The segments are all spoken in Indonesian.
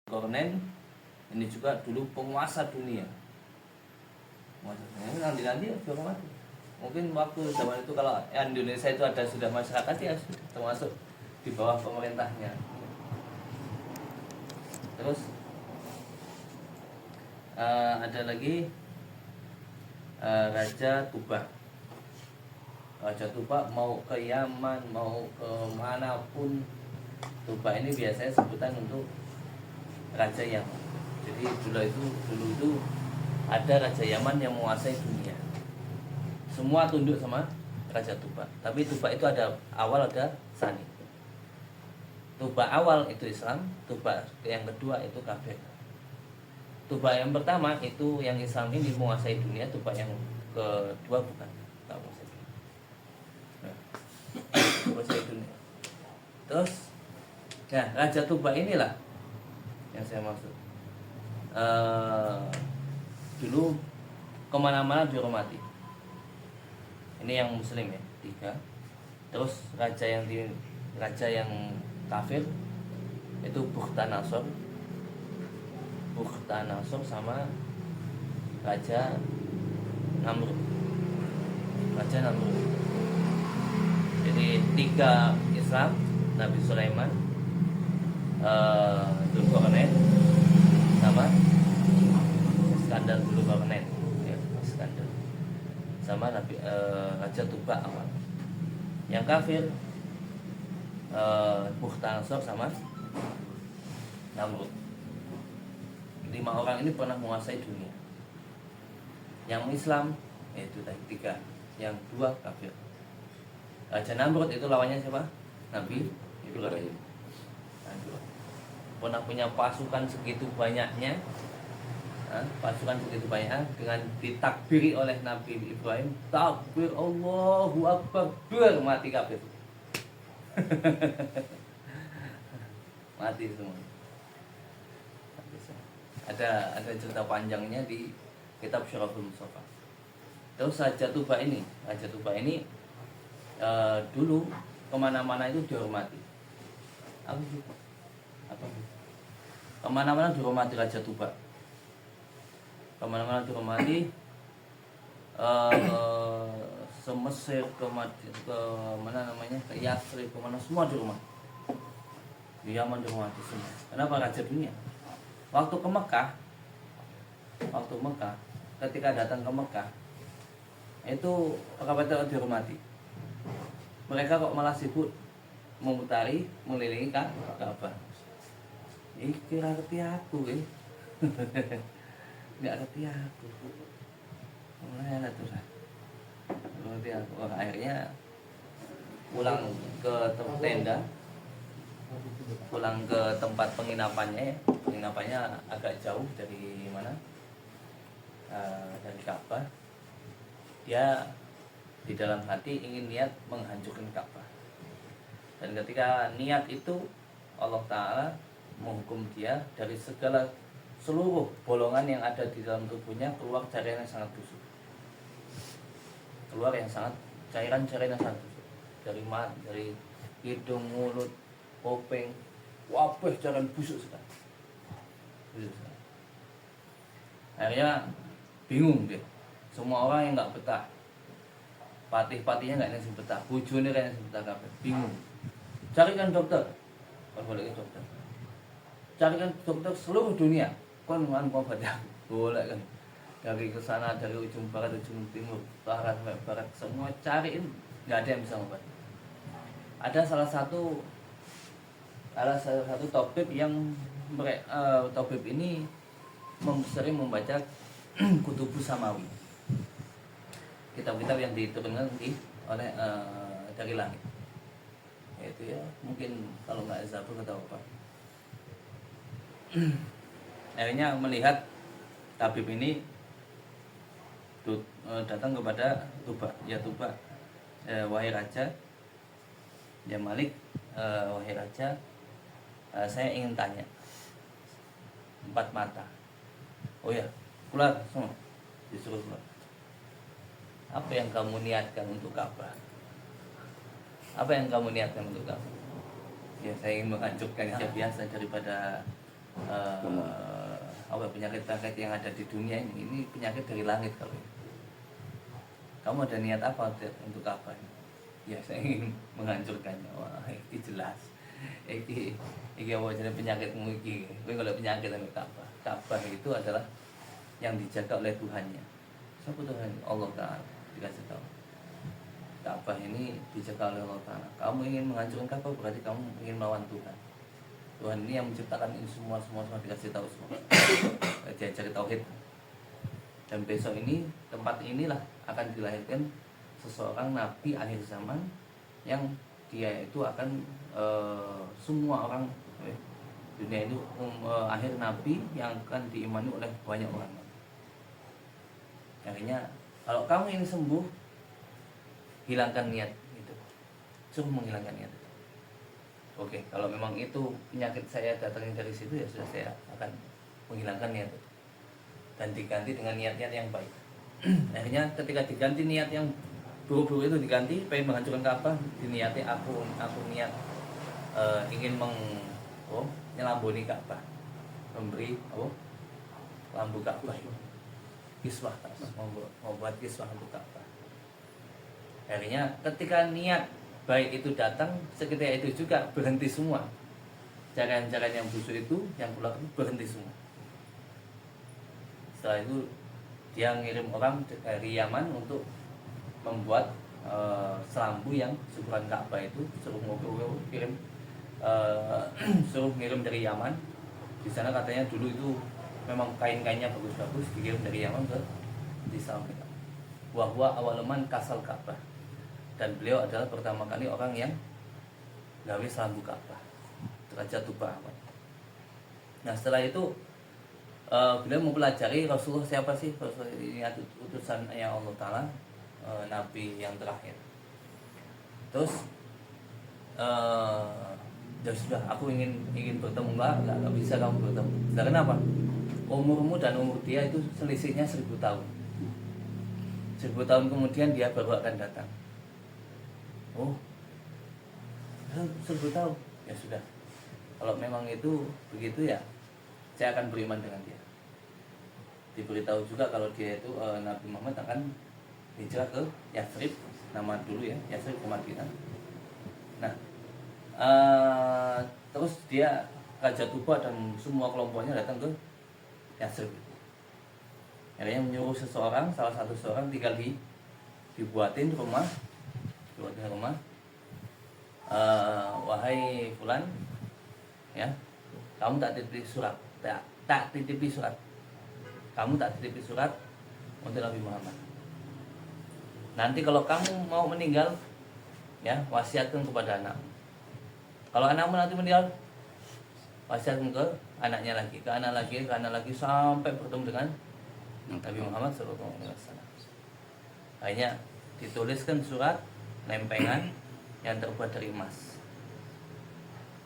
Zulkarnain ini juga dulu penguasa dunia. Nanti sudah mati. Mungkin waktu zaman itu kalau Indonesia itu ada sudah masyarakat ya sudah termasuk di bawah pemerintahnya. Terus ada lagi Raja Tuba. Raja Tuba mau ke Yaman, mau ke manapun, Tuba ini biasanya sebutan untuk Raja Yaman. Jadi dulu itu ada Raja Yaman yang menguasai dunia. Semua tunduk sama Raja Tuba. Tapi Tuba itu ada awal, ada Sani. Tuba awal itu Islam, Tuba yang kedua itu kafir. Tuba yang pertama itu yang Islam ini menguasai dunia, Tuba yang kedua bukan. Tak menguasai dunia. Nah, menguasai dunia. Terus, nah Raja Tuba inilah yang saya maksud. Dulu kemana-mana dihormati. Ini yang Muslim ya, 3. Terus raja yang kafir itu Bukhtanasor sama Raja Namrud. Jadi 3 Islam, Nabi Sulaiman, Zulkarnain sama Iskandar Zulkarnain ya, Iskandar sama Nabi Raja Tuba awal. Yang kafir Bukhtanasor sama Namrud. 5 orang ini pernah menguasai dunia. Yang Islam yaitu 3, yang 2 kafir. Raja Namrud itu lawannya siapa? Nabi Ibrahim. Pernah punya pasukan segitu banyaknya, dengan ditakbiri oleh Nabi Ibrahim, takbir Allahu Akbar, mati kafir. Mati semua. Ada cerita panjangnya di kitab Syaraful Mustafa. Terus Raja Tuba ini dulu kemana-mana itu dihormati. Kemana-mana dihormati Raja Tuba. Kemana-mana dihormati. Semesir ke mana namanya, ke Yasrib, kemana semua dihormati. Di Yaman dihormati semua. Kenapa? Raja dunia. Waktu ke Mekah, ketika datang ke Mekah, itu para dihormati. Mereka kok malah sibuk memutari, mengelilingi Ka'bah. Iki ngerti aku nggak ngerti aku. Mana tuh lah. Ngerti aku. Akhirnya pulang ke tenda, pulang ke tempat penginapannya. Penginapannya agak jauh dari mana? Dari Ka'bah. Dia di dalam hati ingin niat menghancurkan Ka'bah. Dan ketika niat itu, Allah Ta'ala menghukum dia dari seluruh bolongan yang ada di dalam tubuhnya, keluar cairan yang sangat busuk. Cairan yang sangat busuk. Dari hidung, mulut, kuping, wabah cairan busuk sekali. Akhirnya bingung dia. Semua orang yang nggak betah, patih-patihnya nggak ngasih betah, bujurnya nggak ngasih betah, bingung. Carikan dokter, boleh dokter. Carikan dokter seluruh dunia, kau pada boleh kan? Dari ke sana, dari ujung barat, ujung timur, barat, barat, semua cariin, nggak ada yang bisa mengobati. Ada salah satu tabib yang tabib ini sering membaca Kutubus Samawi, kitab-kitab yang diturunkan oleh dari langit. Itu ya, mungkin kalau nggak Zabur atau apa. Akhirnya melihat tabib ini datang kepada Tuba, ya Tuba, wahai raja, ya Malik, wahai raja, saya ingin tanya. 4 mata. Oh ya, keluar semua, disuruh keluar. Apa yang kamu niatkan untuk Ka'bah? Ya saya ingin menghancurkan yang biasa daripada penyakit-penyakit yang ada di dunia ini penyakit dari langit. Kalau kamu ada niat apa untuk Ka'bah? Ya saya ingin menghancurkannya. Wah ini jelas. Iki apa jadi penyakitmu iki? Kalau penyakit sama Ka'bah. Ka'bah itu adalah yang dijaga oleh Tuhannya. Siapa Tuhan? Allah Ta'ala. Dikasih tahu. Ka'bah ini dijaga oleh Allah Ta'ala. Kamu ingin menghancurkan Ka'bah berarti kamu ingin melawan Tuhan. Tuhan ini yang menciptakan ini semua dikasih tahu semua. Diajari tauhid. Dan besok ini tempat inilah akan dilahirkan seseorang nabi akhir zaman yang dia itu akan semua orang dunia itu akhir nabi yang akan diimani oleh banyak orang. Akhirnya kalau kamu ingin sembuh, hilangkan niat itu. Suruh menghilangkan niat itu. Oke, kalau memang itu penyakit saya datangnya dari situ, ya sudah saya akan menghilangkan niat itu dan diganti dengan niat-niat yang baik. Akhirnya ketika diganti niat yang buruk-buruk itu diganti, pengen menghancurkan Ka'bah, diniati aku niat ingin nyelambuni Ka'bah, memberi lampu Ka'bah, kiswah, membuat kiswah untuk Ka'bah. Akhirnya ketika niat baik itu datang, seketika itu juga berhenti semua. Jalan-jalan yang busuk itu, yang pulang itu berhenti semua. Setelah itu dia ngirim orang dari Yaman untuk membuat selambu yang ukuran Ka'bah itu, suruh ngirim dari Yaman. Di sana katanya dulu itu memang kain-kainnya bagus-bagus, dikirim dari Yaman ke di sana. Wahwa awalaman kasal Ka'bah. Dan beliau adalah pertama kali orang yang gawe selambu Ka'bah, Raja Tuba. Nah setelah itu beliau mempelajari Rasulullah siapa sih. Rasulullah ini utusan yang Allah Ta'ala, Nabi yang terakhir. Terus ya sudah, aku ingin bertemu. Enggak bisa kamu bertemu. Sudah, kenapa? Umurmu dan umur dia itu selisihnya 1000 tahun. 1000 tahun kemudian dia baru akan datang. Oh, 1000 tahun. Ya sudah, kalau memang itu begitu ya, saya akan beriman dengan dia. Diberitahu juga kalau dia itu Nabi Muhammad akan hijrah ke Yathrib, nama dulu ya, Yathrib ke Madinah. Nah, terus dia Raja Tuba dan semua kelompoknya datang ke Yathrib. Akhirnya menyuruh salah satu seorang tinggal dibuatin rumah. Wahai fulan, ya, kamu tak titipi surat, kamu tak titipi surat untuk Nabi Muhammad. Nanti kalau kamu mau meninggal, ya, wasiatkan kepada anak. Kalau anakmu nanti meninggal, wasiatkan ke anaknya lagi, ke anak lagi sampai bertemu dengan Nabi Muhammad SAW. Akhirnya dituliskan surat lempengan yang terbuat dari emas.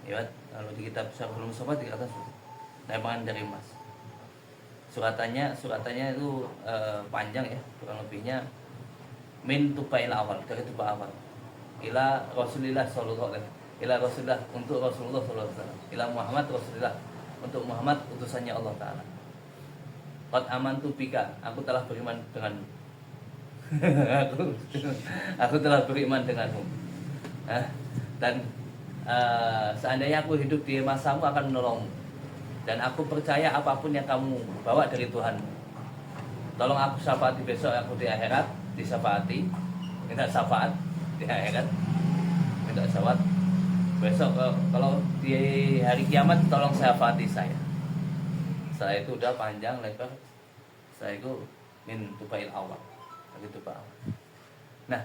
Ya, kalau di kitab Syarhul Mushaf dikatakan lempengan dari emas. Suratannya itu panjang ya, kurang lebihnya min tubail awal, dari tuba awal ila Rasulillah sallallahu alaihi wasallam, ila Rasulillah untuk Rasulullah sallallahu alaihi wasallam, ila Muhammad Rasulillah untuk Muhammad utusannya Allah Ta'ala. Qad amantu bika, aku telah beriman denganmu. aku telah beriman denganmu. Dan seandainya aku hidup di masamu akan menolongmu. Dan aku percaya apapun yang kamu bawa dari Tuhanmu. Tolong aku syafaati besok aku di akhirat, disyafaati, minta syafaat di akhirat, minta syafaat. Besok kalau di hari kiamat tolong syafaati saya. Setelah itu udah panjang lebar. Setelah itu min tubail awal. Begitu Pak. Nah,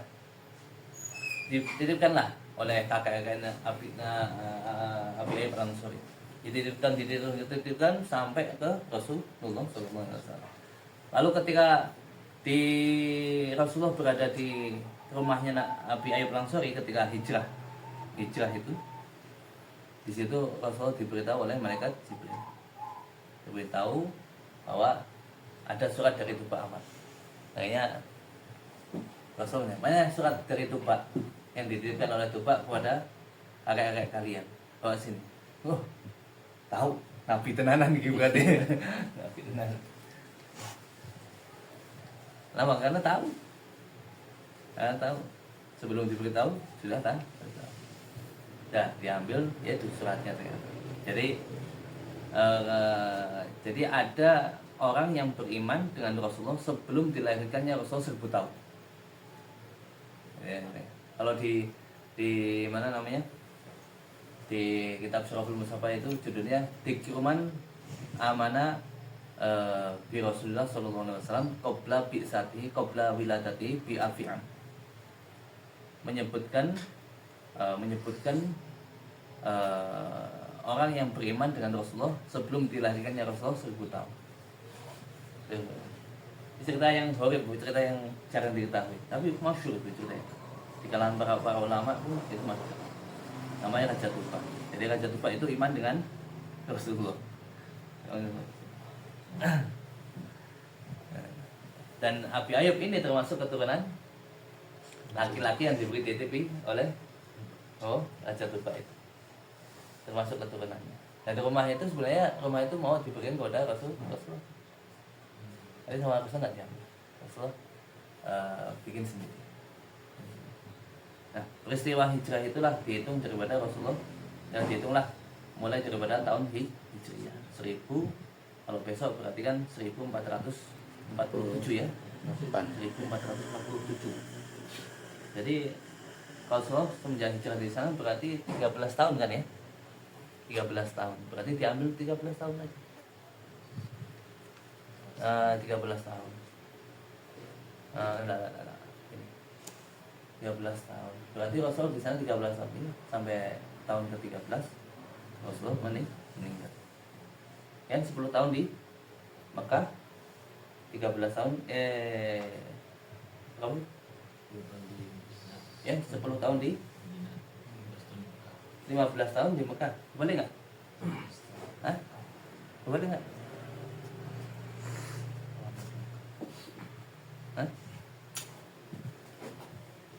dititipkanlah oleh kakak-kakaknya Abi Ayyub Al-Ansari. Dititipkan sampai ke Rasulullah SAW. Lalu ketika di Rasulullah berada di rumahnya Abi Ayyub Al-Ansari ketika hijrah itu, di situ Rasulullah diberitahu oleh malaikat Jibril. Diberitahu bahwa ada surat dari Tuba Ahmad. Akhirnya Rasulnya, mana surat dari Tuba yang dititipkan oleh Tuba kepada kakek-kakek kalian? Bawa sini. Tahu Nabi tenanan iki berarti. Nabi tenanan. Lama karena tahu. Karena tahu. Sebelum diberitahu sudah tahu. Sudah diambil yaitu suratnya ternyata. Jadi ada orang yang beriman dengan Rasulullah sebelum dilahirkannya Rasulullah 1000 tahun. Ya. Kalau di mana namanya? Di kitab Syarahul Mustafa itu judulnya Dikruman Amana bi Rasulullah sallallahu alaihi wasallam qabla bi'satihi qabla wiladatihi bi afi'am. Menyebutkan orang yang beriman dengan Rasulullah sebelum dilahirkannya Rasulullah 1000 tahun. Cerita yang horib, cerita yang jarang diketahui, tapi masyhur itu ceritanya. Di kalangan para ulama pun itu masyhur. Namanya Raja Tufa. Jadi Raja Tufa itu iman dengan Rasulullah. Dan Abi Ayyub ini termasuk keturunan laki-laki yang diberi titipi oleh Raja Tufa itu. Termasuk keturunannya. Dan rumah itu sebenarnya mau diberikan kepada Rasulullah. Jadi sama Rasulullah nggak diambil. Rasulullah bikin sendiri. Nah, peristiwa hijrah itulah dihitung daripada Rasulullah. Dan dihitunglah mulai daripada tahun Hijriah 1000. Kalau besok berarti kan 1447 ya. 1447. Jadi kalau Rasulullah semenjak hijrah di sana berarti 13 tahun kan ya? 13 tahun. Berarti diambil 13 tahun lagi. 13 tahun. Enggak. 13 tahun. Berarti Rasul di sana 13 tahun ini sampai tahun ke-13 Rasulullah meninggal. Yang 10 tahun di Mekah, 13 tahun berapa? Ya, 10 tahun di 15 tahun di Mekah. Boleh nggak? Hah? Boleh nggak? Hah?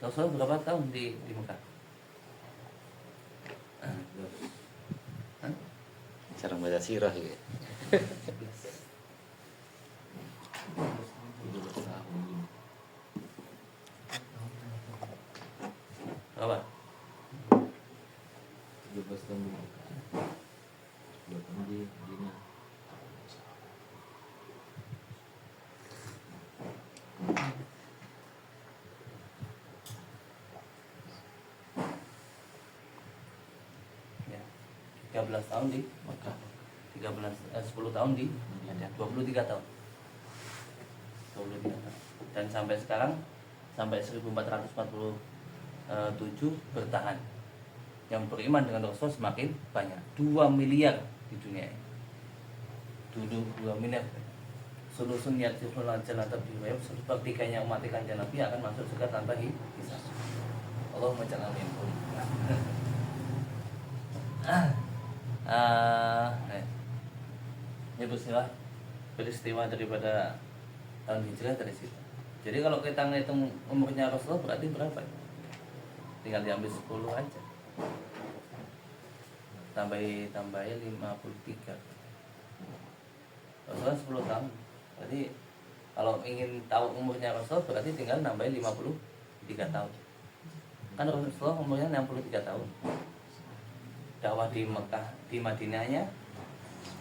Rasulullah berapa tahun di Mekah? Hah? Cara baca sirah gitu. Berapa? 13 tahun di Mekah, 10 tahun di Madinah. Ya, 13 tahun di Mekah, 10 tahun di Madinah, 23 tahun. 23 tahun. Dan sampai sekarang sampai 1447 bertahan. Yang beriman dengan Rasul semakin banyak, 2 miliar di dunia ini. Dulu 2 miliar. Sulusun yadkhulul jannata bighayr, sepertiganya umat kanjeng Nabi akan masuk surga tanpa hisab. Allahumma ja'alna minhum. Ini peristiwa daripada tahun hijrah dari situ. Jadi kalau kita ngitung umurnya Rasulullah berarti berapa? Tinggal diambil 10 aja. Tambahin 53. Rasulullah 10 tahun. Berarti kalau ingin tahu umurnya Rasulullah berarti tinggal nambahin 53 tahun. Kan Rasulullah umurnya 63 tahun. Dakwah di Mekah, di Madinahnya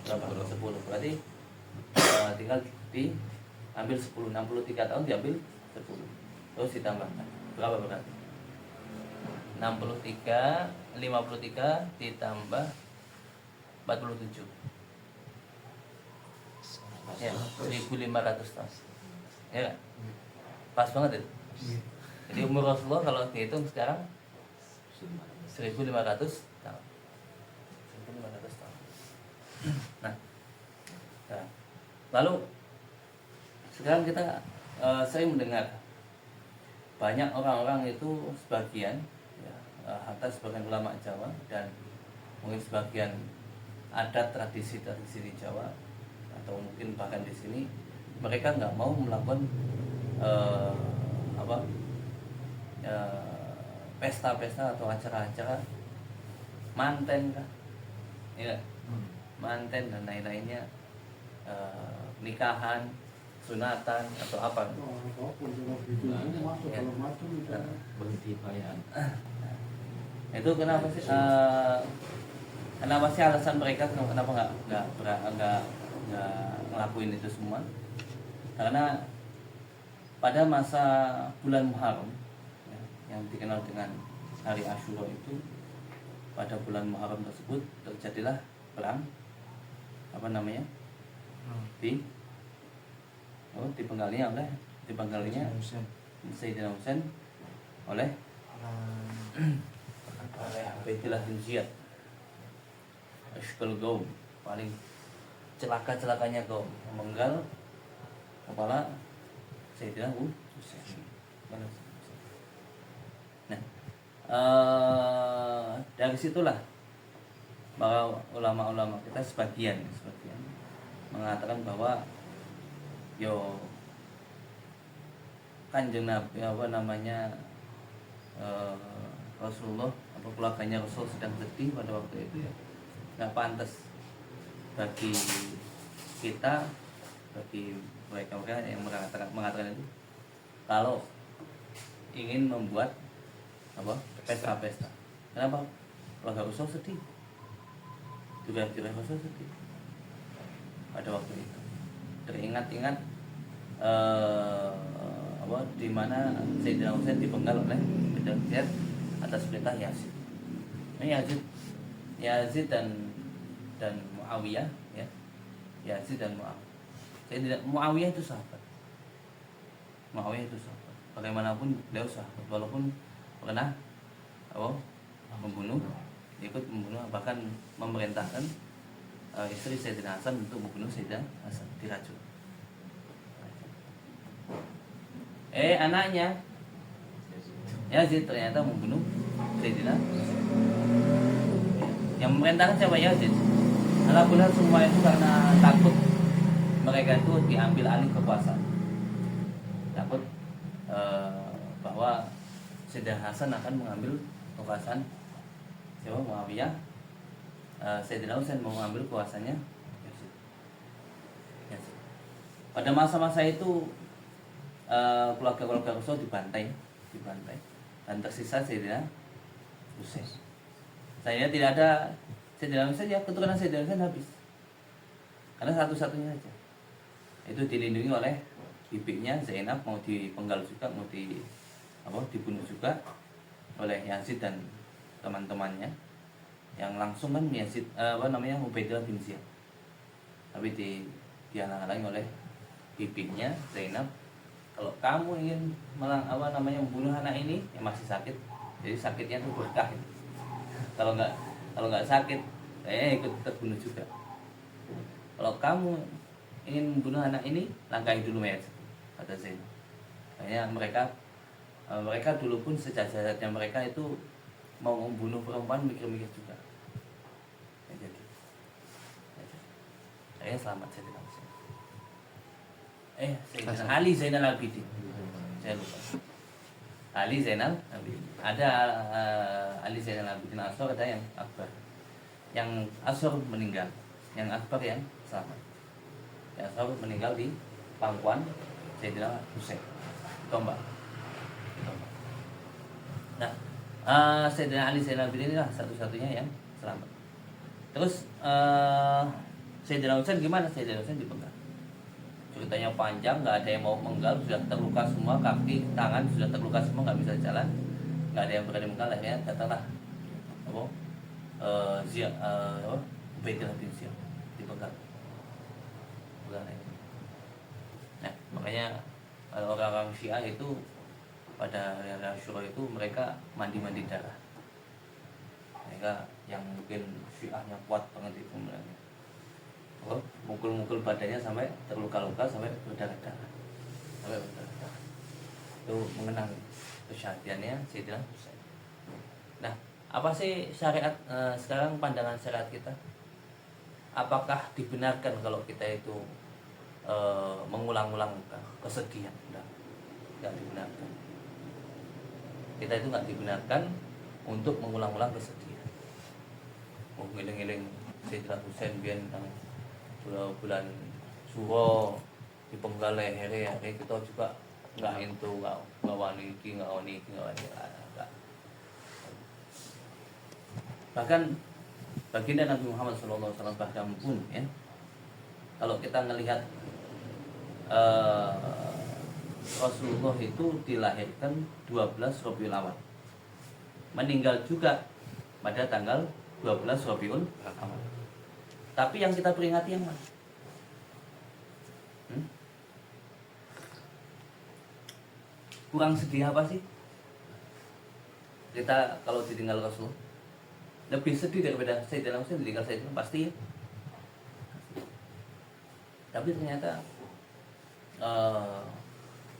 berapa? 10. Berarti tinggal diambil 10, 63 tahun diambil 10. Terus ditambahkan. Berapa berarti? 53 ditambah 47. Ya, 1500 tahun. Ya, pas banget itu. Jadi umur Rasulullah kalau dihitung sekarang 1500 tahun. 1500 tahun. Nah, lalu sekarang kita sering mendengar banyak orang-orang itu sebagian hatta sebagian ulama Jawa dan mungkin sebagian adat tradisi-tradisi di Jawa atau mungkin bahkan di sini mereka nggak mau melakukan pesta-pesta atau acara-acara manten kan, ya. manten dan lain-lainnya, nikahan, sunatan atau apa. Ya. Berhenti perayaan. Itu kenapa sih? Kenapa sih alasan mereka kenapa nggak ngelakuin itu semua? Karena pada masa bulan Muharram, ya, yang dikenal dengan hari Asyura itu, pada bulan Muharram tersebut terjadilah perang apa namanya dipenggalinya Sayyidina Husain oleh Baitullah bin Ziyad Ashqal Qaum, paling celakanya kaum, memenggal kepala Sayyidina Husain. Nah, dari situlah para ulama-ulama kita sebagian mengatakan bahwa Kanjeng Nabi Rasulullah atau keluarganya Rasul sedang sedih pada waktu itu, ya nggak pantas bagi kita, bagi mereka yang mengatakan itu, kalau ingin membuat pesta. Kenapa? Keluarga Rasul sedih, juga Rasul sedih pada waktu itu. Teringat-ingat di mana Sayyidina Husain dipenggal oleh Baitullah atas perintah Yazid. Ini Yazid dan Muawiyah, ya. Yazid dan Muawiyah. Muawiyah itu sahabat. Bagaimanapun beliau sahabat, walaupun pernah ikut membunuh, bahkan memerintahkan istri Sayyidina Hasan untuk membunuh Sayyidina Hasan, diracun. Anaknya Yazid ternyata membunuh Sayyidina. Yang memerintahkan siapa? Yazid. Alhamdulillah semua itu karena takut mereka itu diambil alih kekuasaan. Takut bahwa Sayyidina Hasan akan mengambil kekuasaan siapa? Muawiyah. Sayyidina Husain mau mengambil kuasanya Yazid. Pada masa-masa itu keluarga Rasul dibantai dan tersisa Sayyidina Husain. Saya tidak ada Sayyidina Husain, ya keturunan Sayyidina Husain habis, karena satu-satunya saja itu dilindungi oleh bibinya Zainab, mau dipenggal juga, mau dibunuh juga oleh Yazid dan teman-temannya, yang langsung kan Yazid Ubaidillah bin Ziyad, tapi dihalang-halangi oleh bibinya Zainab. Kalau kamu ingin membunuh anak ini yang masih sakit, jadi sakitnya itu berkah. Kalau nggak sakit, ikut terbunuh juga. Kalau kamu ingin membunuh anak ini, langkahi dulu mayat, kata Zainab. Makanya mereka dulu pun sejak-jahatnya mereka itu mau membunuh perempuan mikir-mikir juga. Jadi saya selamat saya tidak. Sayyidina Ali Zainal Abidin, saya lupa. Ali Zainal Abidin. Ada Ali Zainal Abidin Ashor, ada yang Akbar. Yang Ashor meninggal, yang Akbar yang selamat. Yang Ashor meninggal di pangkuan Sayyidina Husain, tombak. Nah, Sayyidina Ali Zainal Abidin inilah satu-satunya yang selamat. Terus Sayyidina Husain gimana? Sayyidina Husain dipenggal. Ceritanya panjang, nggak ada yang mau menggal, sudah terluka semua, kaki, tangan sudah terluka semua, nggak bisa jalan, nggak ada yang berani menggal. Akhirnya datanglah Ubaidillah bin Ziyad dipenggal. Nah, makanya orang-orang Syiah itu pada hari Asyura itu mereka mandi darah. Mereka yang mungkin Syiahnya kuat banget itu mereka mukul-mukul badannya sampai terluka-luka, sampai berdarah-darah, itu mengenang kesyahadiannya Sayyidina Husain. Nah, apa sih syariat sekarang, pandangan syariat kita? Apakah dibenarkan kalau kita itu mengulang-ulang kesedihan? Tidak dibenarkan. Kita itu nggak dibenarkan untuk mengulang-ulang kesedihan. Ngiling-ngiling Sayyidina Husain biyen nang bulan Suro di penggal lehere kita juga nggak itu nggak wani iki nggak wani iki nggak wani nggak. Bahkan baginda Nabi Muhammad SAW bahkan pun ya, kalau kita melihat Rasulullah itu dilahirkan 12 Rabiul Awal, meninggal juga pada tanggal 12 Rabiul Awal. Tapi yang kita peringati yang mana? Kurang sedih apa sih kita kalau ditinggal Rasul? Lebih sedih daripada Sayyidina Husain ditinggal Sayyidina, pasti ya. Tapi ternyata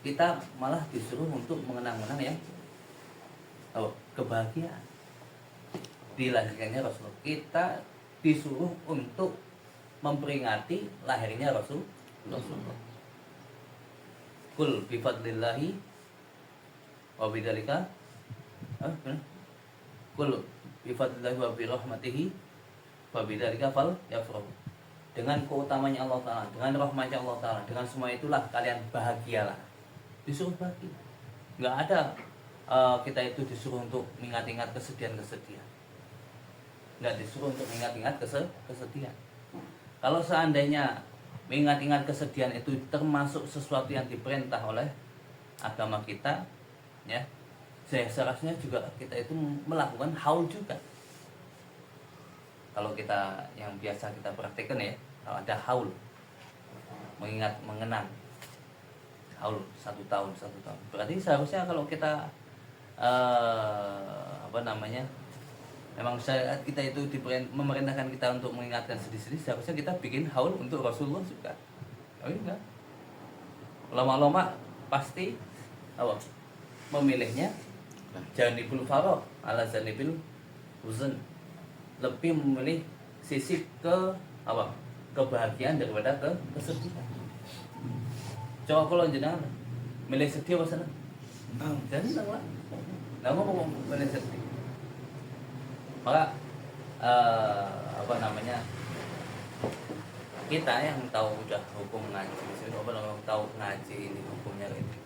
kita malah disuruh untuk mengenang-kenang ya kebahagiaan dilahirkannya Rasul. Kita disuruh untuk memperingati lahirnya Rasulullah. Kul bifadlillahi wa bidzalika kul bifadlillahi wa birahmatihi wa bidzalika fal yafrahu. Dengan keutamanya Allah Ta'ala, dengan rahmatnya Allah Ta'ala, dengan semua itulah kalian bahagialah. Disuruh bahagia. Nggak ada kita itu disuruh untuk mengingat-ingat kesedihan-kesedihan. Nggak disuruh untuk mengingat-ingat kesedihan. Kalau seandainya mengingat-ingat kesedihan itu termasuk sesuatu yang diperintah oleh agama kita, ya, seharusnya juga kita itu melakukan haul juga. Kalau kita yang biasa kita praktekkan ya, kalau ada haul, mengenang haul 1 tahun, berarti seharusnya kalau kita memang syariat kita itu memerintahkan kita untuk mengingatkan sedih-sedih, seharusnya kita bikin haul untuk Rasulullah juga. Tapi enggak, ulama-ulama pasti memilihnya janibul farah ala janibil huzn, lebih memilih sisi kebahagiaan daripada kesedihan. Coba kalau jenengan milih sedih apa senang? Senang lah. Nah, ngomong milih sedih. Maka kita yang tahu udah hukum ngaji, tahu ngaji ini hukumnya ini.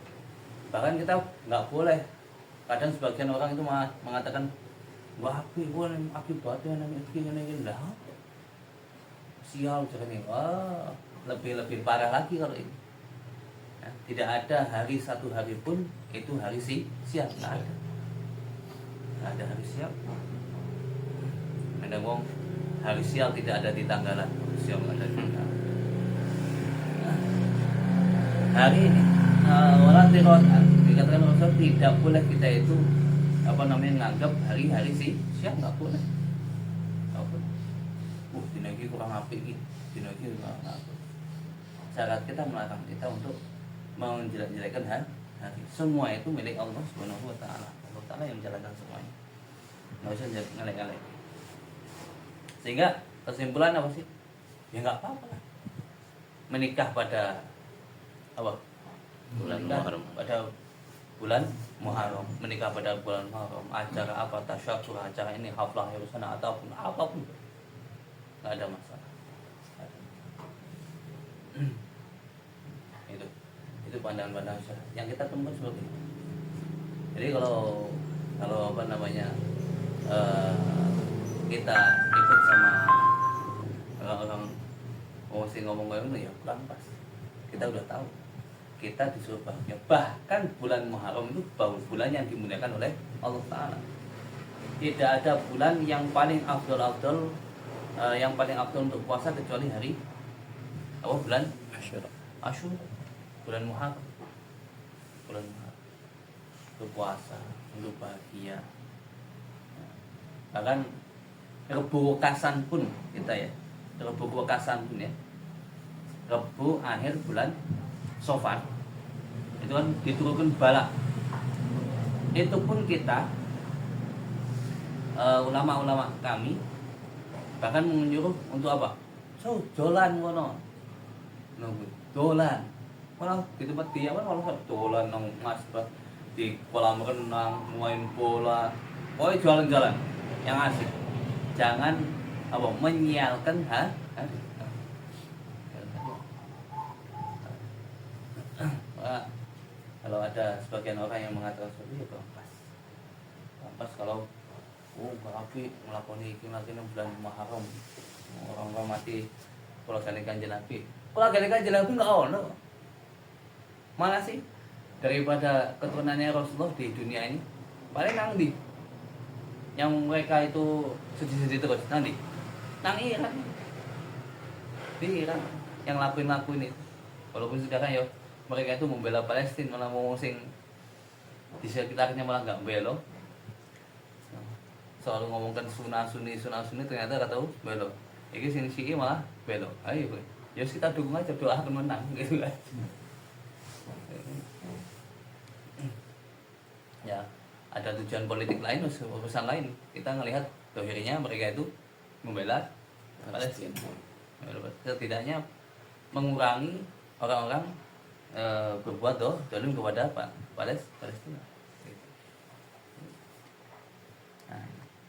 Bahkan kita nggak boleh. Kadang sebagian orang itu mengatakan, wah akibatnya ini lah, sial ini. Wah, lebih parah lagi kalau ini. Ya, tidak ada satu hari pun itu hari sial, nggak ada. Nggak ada hari sial. Ada ngomong hari sial tidak ada di tanggalan, sial ada di tanggalan. Hari ini dikatakan Rasul tidak boleh kita itu menganggap hari-hari sial, nggak boleh. Dinagi kurang apik gitu, dinagi kurang apik. Syarat kita melarang kita untuk menjelek-jelekan hari. Semua itu milik Allah Subhanahu wa Ta'ala. Allah Ta'ala yang menjalankan semuanya. Nggak usah ngelek-ngelek. Sehingga kesimpulan apa sih? Ya nggak apa-apa lah. Menikah pada bulan Muharram. Pada bulan Muharram, menikah pada bulan Muharram, acara apa, tasyakur, acara ini, haflah, hirusana, ataupun apapun, nggak ada masalah. Itu pandangan-pandangan syar'i yang kita temukan seperti itu. Jadi kalau kita ikut sama orang-orang ngomong ya kurang pas. Kita udah tahu kita disuruh bahagia. Bahkan bulan Muharram itu bulan yang dimuliakan oleh Allah Ta'ala. Tidak ada bulan yang paling afdol untuk puasa kecuali hari bulan Asyura. Bulan Muharram. Untuk puasa, untuk bahagia. Bahkan Rebu Wekasan pun kita ya. Rebu Wekasan pun ya. Rebu akhir bulan Safar. Itu kan diturunkan bala. Itu pun kita ulama-ulama kami bahkan menyuruh untuk apa? Dolan ngono. Dolan. Malah di tempat dia kan malah dolan nang Mas di kolam renang, main bola. Pokoknya jalan-jalan yang asik. Jangan apa menyialkan Wah, kalau ada sebagian orang yang mengatakan seperti itu pas kalau Nabi melakoni bulan Muharram orang mati keluarga Kanjeng Nabi nggak ono mana sih daripada keturunannya Rasulullah di dunia ini paling nang di yang mereka itu sedih-sedih terus nanti nang Iran di Iran yang lakuin itu walaupun sekarang ya mereka itu membela Palestina malah mau sing di sekitarnya malah nggak belo selalu ngomongkan sunah sunni ternyata nggak tahu belo ini sini sini malah belo ayo ya kita dukung aja doa akan menang gitu kan ya ada tujuan politik lain urusan lain kita ngelihat dohirnya mereka itu membela Palestina setidaknya mengurangi orang-orang berbuat dolim kepada apa Palestina.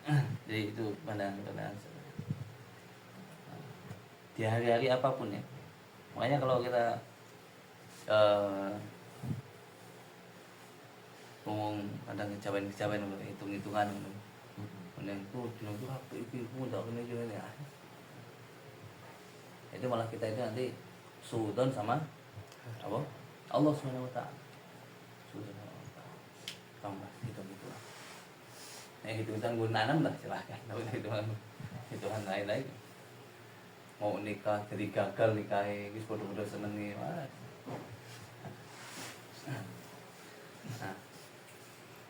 Nah, jadi itu pandangan di hari-hari apapun ya. Makanya kalau kita ngomong ada kecapean hitung-hitungan kemudian itu dino itu apa ibu tak kena juga ya. Itu malah kita itu nanti suudon sama apa Allah Subhanahu Wa Taala sudah tambah gitu hitung-hitungan gue nanam lah silahkan hitungan lain mau nikah jadi gagal nikahnya guys bodoh-bodoh seneng nih nah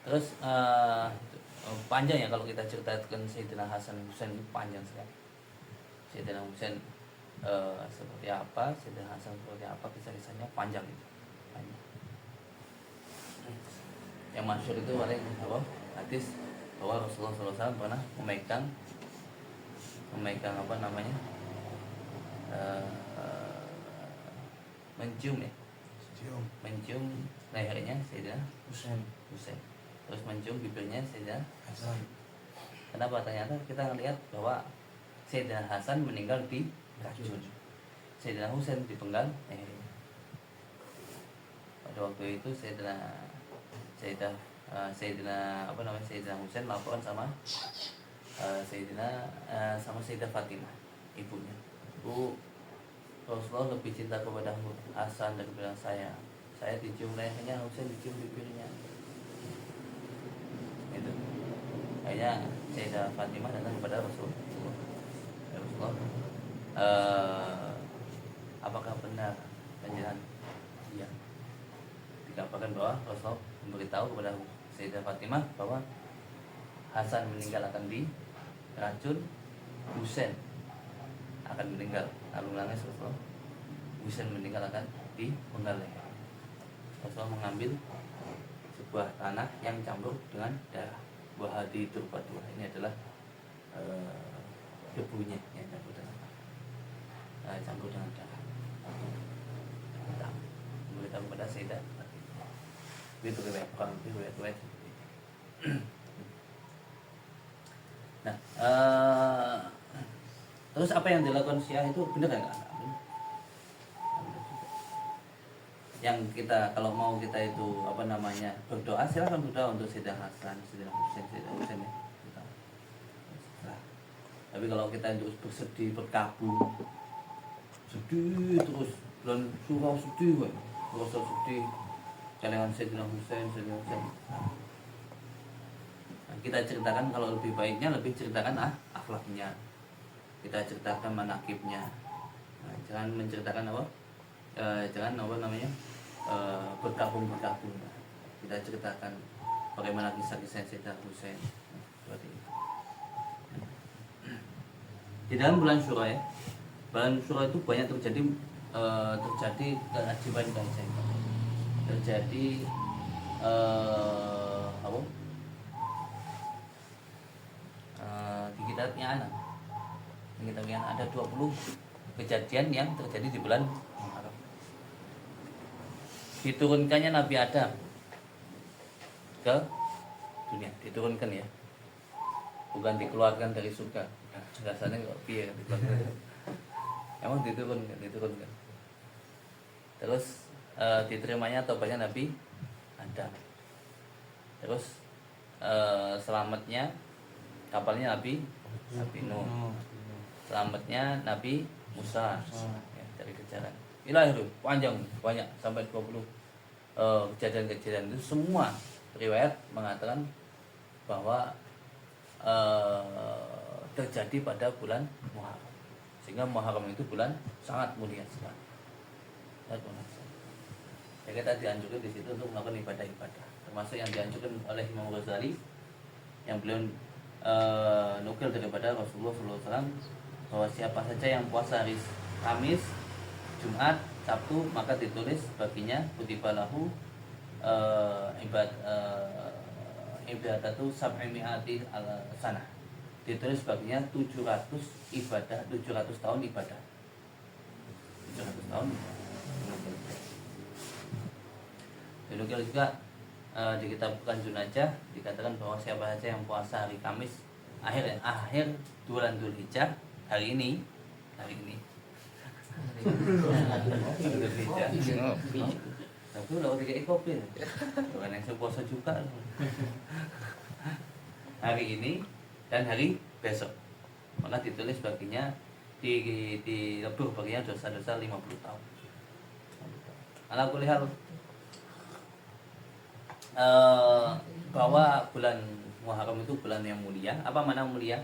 terus panjang ya kalau kita ceritakan Sayyidina Hasan Husain itu panjang sekali. Sayyidina Husain seperti apa, Sayyidina Hasan seperti apa, kisah-kisahnya panjang itu. Panjang. Yang masyhur itu paling apa? Hadis bahwa Rasulullah SAW pernah memegang apa namanya? Mencium lehernya Sayyidina Husain. Terus mencium bibirnya Sayyidina Hasan. Kenapa? Ternyata kita lihat bahwa Sayyidina Hasan meninggal di racun. Sayyidina Husain dipenggal pada waktu itu Sayyidina Husain laporan sama Sayyidah Fatimah ibunya. Bu, Rasulullah lebih cinta kepada Hasan daripada saya. Saya dicium lehernya, Husain dicium bibirnya. Itu. Akhirnya Sayyidah Fatimah datang kepada Rasulullah. Apakah benar penjelasan dia? Dikabarkan bahwa Rasulullah memberitahu kepada Sayyidah Fatimah bahwa Hasan meninggal akan diracun, Husain akan meninggal. Lalu nangis Rasulullah, Husain meninggal akan dipenggal leher. Rasulullah mengambil sebuah tanah yang campur dengan darah. Wahadi turbatua, ini adalah debunya yang campur dengan darah. Memberitahu kepada Sayyidah itu riwayat. Nah, terus apa yang dilakukan Syiah itu benar enggak? Yang kita kalau mau kita itu apa namanya berdoa, silakan berdoa untuk Sayyidina Hasan, Sayyidina Husain ya. Tapi kalau kita terus bersedih, berkabung, sedih terus dan surau sedih, rasa sedih, jangan Sayyidina Husain. Nah, kita ceritakan kalau lebih baiknya lebih ceritakan akhlaknya, kita ceritakan manakibnya. Nah, jangan menceritakan berkabung. Kita ceritakan bagaimana kisah-kisah Sayyidina Husain. Seperti itu. Di dalam bulan Syura ya, bulan Syura itu banyak terjadi keajaiban terjadi di kitabnya Anak. Di kitabnya ada 20 kejadian yang terjadi di bulan Muharram. Diturunkannya Nabi Adam ke dunia, diturunkan ya, bukan dikeluarkan dari surga. rasanya kok piye kan. Emang diturunkan. Terus diterimanya tobatnya Nabi Adam. Terus selamatnya kapalnya Nabi Nuh. Selamatnya Nabi Musa ya, dari kejaran. Inilah itu panjang banyak sampai 20 kejadian-kejadian itu semua riwayat mengatakan bahwa terjadi pada bulan Muharram. Sehingga Muharram itu bulan sangat mulia sekali. Ya, kita dianjurkan di situ untuk melakukan ibadah-ibadah, termasuk yang dianjurkan oleh Imam Ghazali yang beliau nukil daripada Rasulullah SAW bahwa siapa saja yang puasa hari Kamis, Jumat, Sabtu maka ditulis baginya kutiba lahu ibadatu sab'imi'ati sanah, ditulis baginya 700 ibadah, 700 tahun ibadah, 700 tahun. Dinukil juga di kitab Bukan Junajah dikatakan bahwa siapa saja yang puasa hari Kamis akhir bulan Dzulhijjah hari ini Dzulhijjah. Tapi udah tiga kopi, bukan yang puasa juga. Hari ini dan hari besok, maka ditulis baginya di lebur baginya dosa-dosa 50 tahun. Ala kulli hal bahwa bulan Muharram itu bulan yang mulia. Apa makna mulia?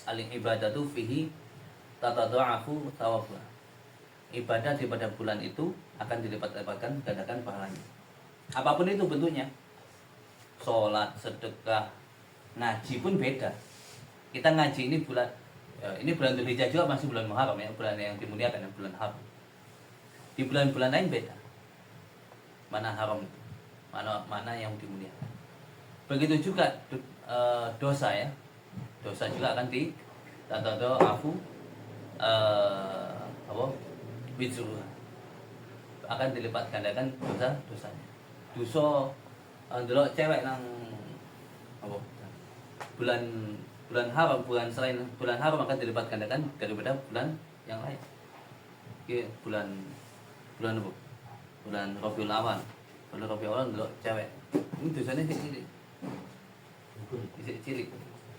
Al-ibadatu fihi tatadha'afu thawabha. Ibadah di pada bulan itu akan dilipat-lipatkan gandakan pahalanya. Apapun itu bentuknya. Salat, sedekah, ngaji pun beda. Kita ngaji ini bulan Dzulhijjah juga masih bulan Muharram ya, bulan yang dimuliakan, bulan haram. Di bulan-bulan lain beda. Mana haram itu? Mana yang dimuliakan. Begitu juga dosa ya. Dosa juga akan tatadha'afu wizruha. Akan dilipat gandakan dosa-dosanya. Dosa ndelok cewek nang bulan haram, selain bulan haram akan dilipat gandakan daripada bulan yang lain. Oke, bulan apa? Bulan Rabiul Awal. Bulan Rabiul Awal ndelok cewek. Ini dosanya cilik. Isi cilik.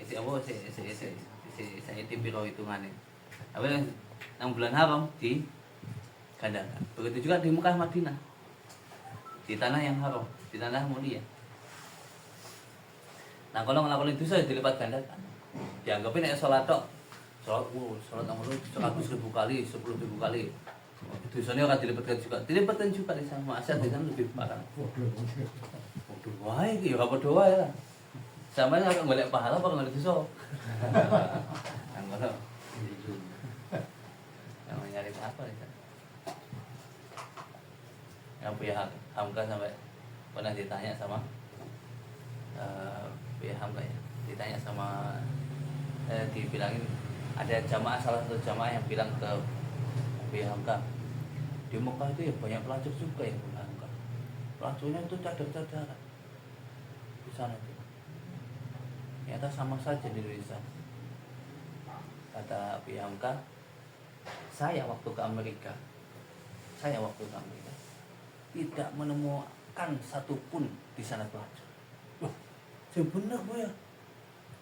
Isi apa? Saya piro hitungane. Tapi yang bulan haram di gandakan. Begitu juga di Mekah Madinah. Di tanah yang haram, di tanah mulia. Nah, kalau ngelakuin dosa dilipat gandakan. Dianggapin nek salat tok. Salat nomor 100.000 kali, 10.000 kali. Dosanya akan dilipatkan juga di sana. Maksiat di sana lebih parah. Waduh, wae iki ya apa doa ya. Sama akan golek pahala apa golek dosa. Nang ngono. Yang nyari apa ya? Yang punya Hamka sampai pernah ditanya sama punya Hamka ya. Ditanya sama dibilangin ada jamaah, salah satu jamaah yang bilang ke punya Hamka, di Mekah itu ya banyak pelacur juga ya punya Hamka. Pelacurnya itu cadar-cadaran di sana itu. Ternyata sama saja di Indonesia. Kata punya Hamka, saya waktu ke Amerika tidak menemukan satupun di sana pelacur. Wah, saya benar Bu ya.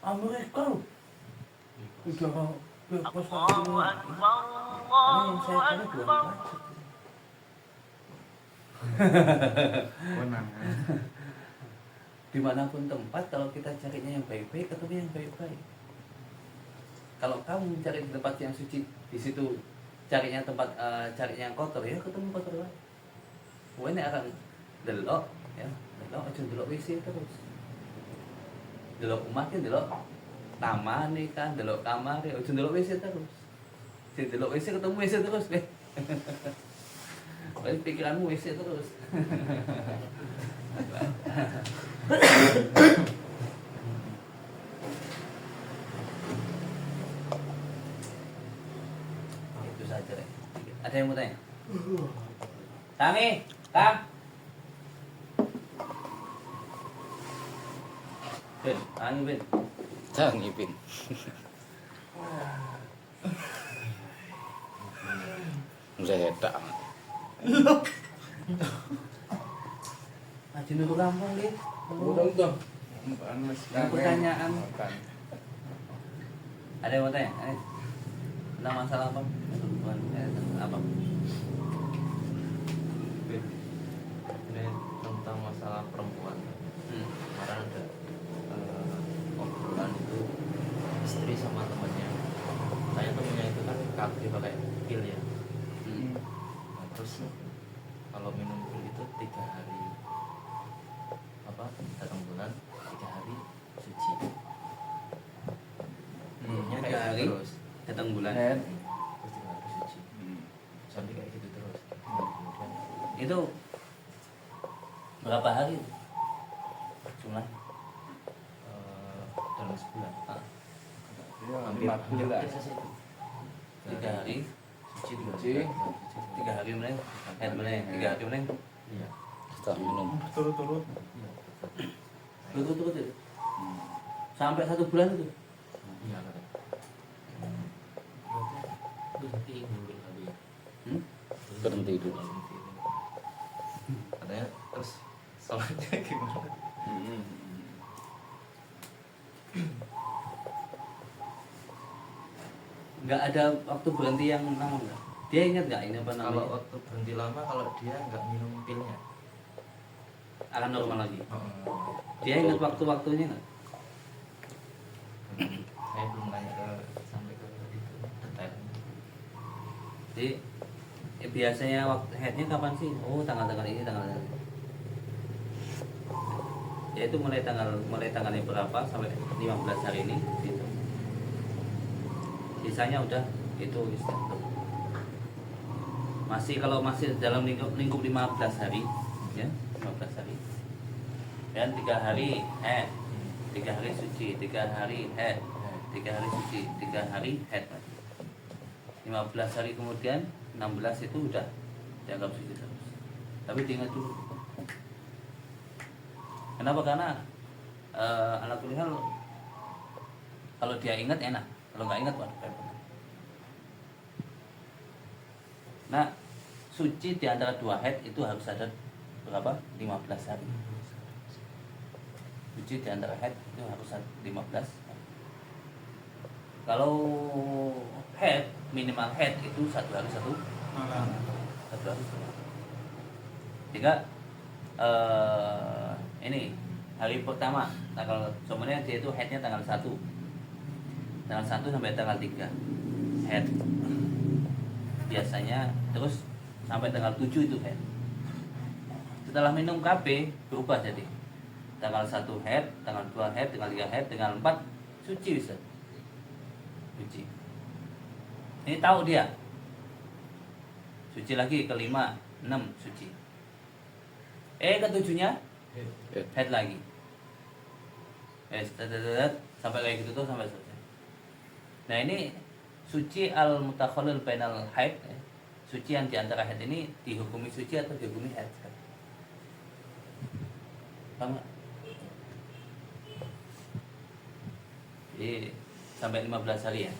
Amerika loh. Udah bebas lagi. Ini yang saya cari bukan pelacur. Dimanapun tempat, kalau kita carinya yang baik-baik, ketemu yang baik-baik. Kalau kamu mencari di tempat yang suci, di situ carinya tempat carinya yang kotor, ya ketemu kotor lagi. Ini akan delok, ya, delok aja delok WC terus. Delok umatnya delok taman nih kan, delok kamar, ya aja delok WC terus. Si delok WC ketemu WC terus, deh. Berarti pikiranmu WC terus. Itu saja deh. Ada yang mau tanya? Tangi, Kang. Ben, Tangi Ben. Jangan Ipin. Ledak. Haji Nurul Kampung nih. Urung tuh. Yang pertanyaan. Ada yang mau tanya? Tentang masalah apa? Apa? Ini tentang masalah perempuan. Kemarin ada obrolan itu istri sama temannya. Saya temennya itu kan kaki pakai pil ya. Nah, terus kalau minum pil itu 3 hari apa datang bulan 3 hari suci. Minumnya 3 kayak hari gitu terus. datang bulan. Terus 3 hari suci. Sampai kayak gitu terus. Kemudian Itu berapa hari? Jumlah? dalam sebulan. Ya, Hampir 5 bulan. selesai itu. 3 hari. Suci 2 Suci. bulan. 3 hari meneng. Head meneng. 3 hari meneng. Iya. Setelah minum. Turut-turut. Iya. Betul-betul itu. Sampai 1 bulan itu. Iya kata. Berhenti dulu kali ya. Hmm? Berhenti dulu. Berhenti dulu. Katanya terus sholatnya gimana? Nggak ada waktu berhenti yang lama nggak? Dia ingat nggak ini apa Kalau namanya? waktu berhenti lama kalau dia nggak minum pilnya. Akan normal lagi. Oh, Dia ingat waktu-waktunya nggak? saya belum nanya ke sampai ke itu detailnya. Jadi biasanya waktu headnya kapan sih? Oh tanggal-tanggal ini tanggal ini. Ya itu mulai tanggalnya berapa sampai 15 hari ini gitu. Sisanya udah itu istirahat. Kalau masih dalam lingkup 15 hari ya 15 hari dan 3 hari head 3 hari suci 3 hari head 3 hari suci 3 hari head 15 hari kemudian 16 itu udah dianggap suci terus. Tapi diingat dulu. Kenapa? Karena ala kulli hal kalau dia ingat enak, kalau nggak ingat waduh repot. Nah, suci di antara 2 head itu harus ada berapa? 15 hari. Suci di antara head itu harus ada 15 hari. Kalau head, minimal head itu 1 hari 1 malam. 1 hari 1 malam. Sehingga ini hari pertama tanggal sebenarnya dia itu headnya tanggal 1 sampai tanggal 3 head biasanya, terus sampai tanggal 7 itu head. Setelah minum KB berubah jadi tanggal 1 head, tanggal 2 head, tanggal 3 head, tanggal 4 suci bisa. Suci. Ini tahu dia. Suci lagi ke 5, 6 suci. Ke 7-nya head lagi. Sampai kayak gitu tuh sampai selesai. Nah ini suci al-mutakhallil bainal haid, suci yang diantara haid ini dihukumi suci atau dihukumi haid? Paham nggak? Jadi sampai 15 hari ya,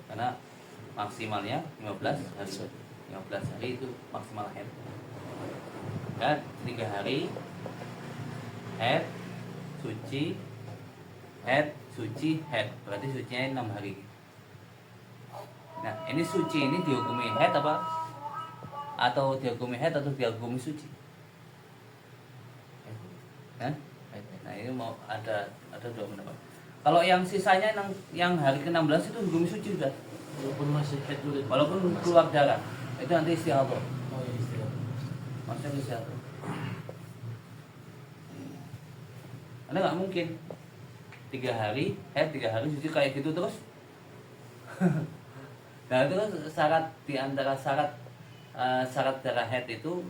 karena maksimalnya 15 hari. 15 hari itu maksimal haid. Dan 3 hari head, suci, head, suci, head. Berarti sucinya 6 hari. Nah, ini suci ini dihukumi head apa? Atau dihukumi head atau dihukumi suci? Kan? Nah, ini mau ada 2 pendapat. Kalau yang sisanya yang hari ke-16 itu hukumi suci sudah. Walaupun masih head dulu. Walaupun keluar darah. Itu nanti istiadah. Oh iya istilah. Maksudnya istiadah. Karena nggak mungkin 3 hari head, 3 hari suci kayak gitu terus. Nah itu kan syarat di antara syarat darah head itu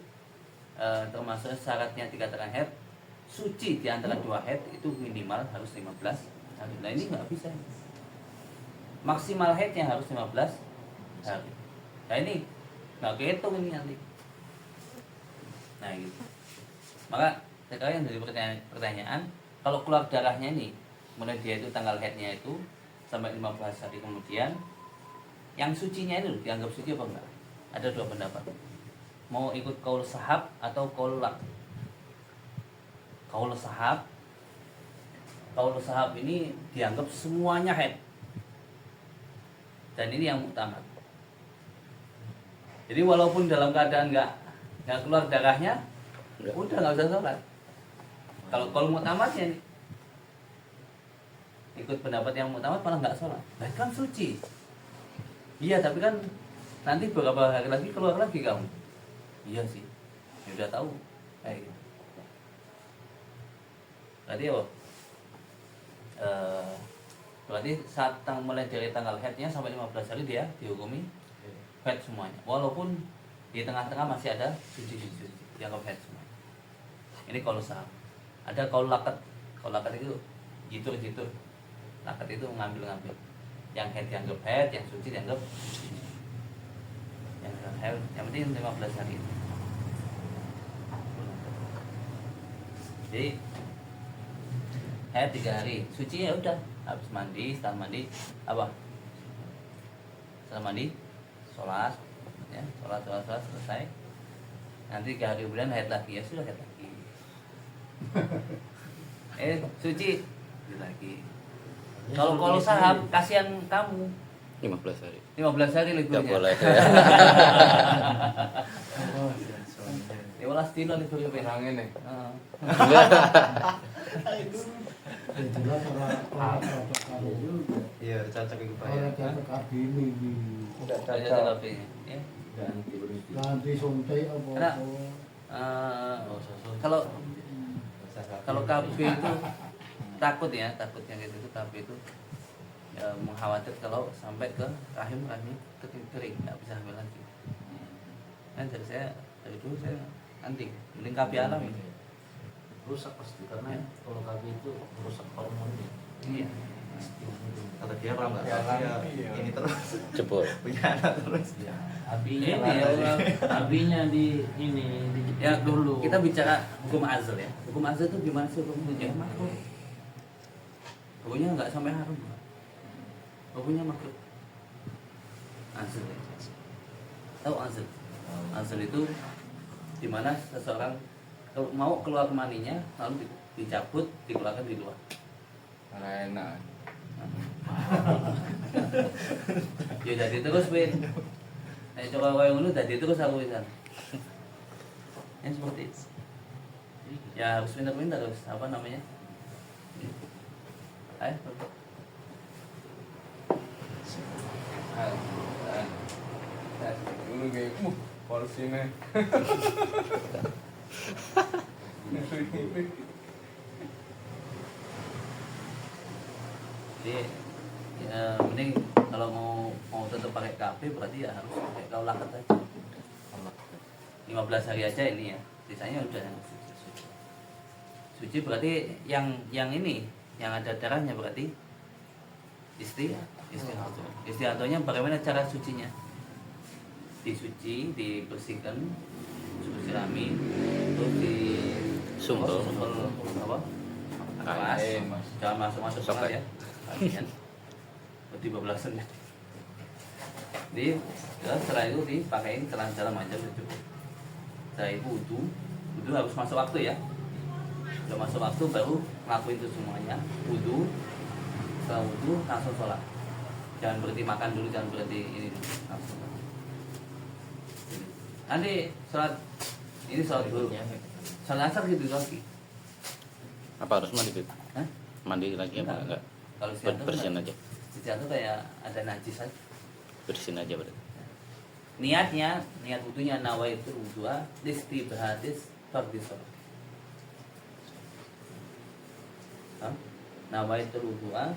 termasuk syaratnya dikatakan head suci di antara 2 head itu minimal harus 15 hari. Nah ini nggak bisa. Maksimal headnya harus 15 hari. Nah ini nggak kehitung ini nanti. Nah gitu. Maka sekarang yang dari pertanyaan kalau keluar darahnya ini mulai dia itu tanggal headnya itu sampai 15 hari kemudian yang sucinya itu dianggap suci apa enggak? ada dua pendapat. Mau ikut kaul sahab atau kaul lak. Kaul sahab ini dianggap semuanya haid. Dan ini yang muktamad. Jadi walaupun dalam keadaan nggak keluar darahnya, udah nggak usah sholat. Kalau muktamadnya nih, ikut pendapat yang muktamad malah nggak sholat. Nah kan suci. Iya tapi kan nanti beberapa hari lagi keluar lagi kamu. Iya sih, ya udah tahu. Kayak gitu. Berarti apa? Berarti mulai dari tanggal haidnya sampai 15 hari dia dihukumi haid semuanya. Walaupun di tengah-tengah masih ada suci-suci dianggap haid semuanya. Ini kalau sahab. Ada kaul lakat. Kaul lakat itu jitur. Lakat itu ngambil. Yang haid dianggap haid, yang suci dianggap suci. Yang penting 15 hari itu. Jadi haid 3 hari, suci ya udah habis mandi, setelah mandi apa? Setelah mandi, sholat, ya sholat selesai. Nanti 3 hari kemudian haid lagi, ya sudah haid lagi. Suci lagi. Kalau sahab kasihan kamu. 15 hari. 15 hari liburnya. Enggak boleh. 15 dino liburnya Orangnya nih. Jelas orang juga. Iya, cocok itu Pak ya. Orang cocok kabini ini. Enggak Ada cocok. tapi ya. Ganti berhenti. Ganti suntik apa? Karena, kalau KB itu takut yang gitu itu KB itu mengkhawatir kalau sampai ke rahim kering nggak bisa hamil lagi. Nah dari dulu saya anti mending KB alam ini. Rusak pasti karena kalau KB itu merusak hormonnya. Iya. Kata dia kalau nggak KB ya ini terus Jebol. punya anak terus. Ya, abinya Ini lah, abinya di Ya dulu kita bicara hukum azal ya. Hukum azal itu gimana sih hukumnya? Makruh. Hukumnya nggak sampai haram. Hukumnya makruh. Azal ya. Tahu azal? Azal itu dimana seseorang kalau mau keluar maninya lalu dicabut dikeluarkan di luar. Karena enak. Ya jadi terus Win. Coba kau yang dulu jadi terus aku bisa. Yang seperti itu. Ya harus pintar-pintar harus apa namanya? Ayo. Dulu kayak porsinya. Jadi ya, mending kalau mau tetap pakai KP berarti ya harus pakai kau lakat aja. 15 hari aja ini ya. Sisanya udah suci. Suci berarti yang ini yang ada darahnya berarti istiadonya bagaimana cara sucinya? Disuci, dibersihkan, sirami, terus di Sumpel. apa? Keras, Mas. jangan masuk Soket. banget ya. Kalian. Berarti 12 menit. Jadi setelah itu dipakein celana-celana aja udah cukup. Setelah itu wudhu harus masuk waktu ya. Udah masuk waktu baru ngelakuin itu semuanya. Wudhu, setelah wudhu langsung sholat. Jangan berhenti makan dulu, jangan berhenti ini dulu. Langsung. Nanti sholat ini sholat dulu. Sholat asar gitu lagi. Apa harus mandi, Bib? Hah? Mandi lagi apa enggak? Kalau Bersihin aja. Istiadah kayak ada najis aja. Bersihin aja berarti. Niat wudunya nawaitul wudhu'a listibhadis fardhi shalah. Nawaitul wudhu'a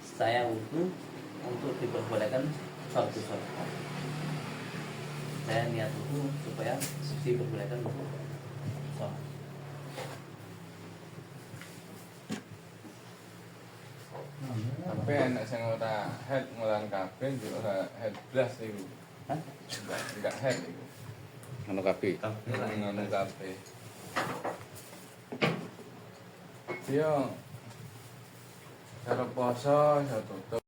saya wudhu untuk diperbolehkan fardhi shalah. Saya niat wudhu supaya diperbolehkan untuk sholat. Tapi enak sing ora head ngulang kabeh juga ora head blas iku. Hah? Enggak head iku. Anu kapi. Ngono kabeh. Dia cara poso, cara tutup.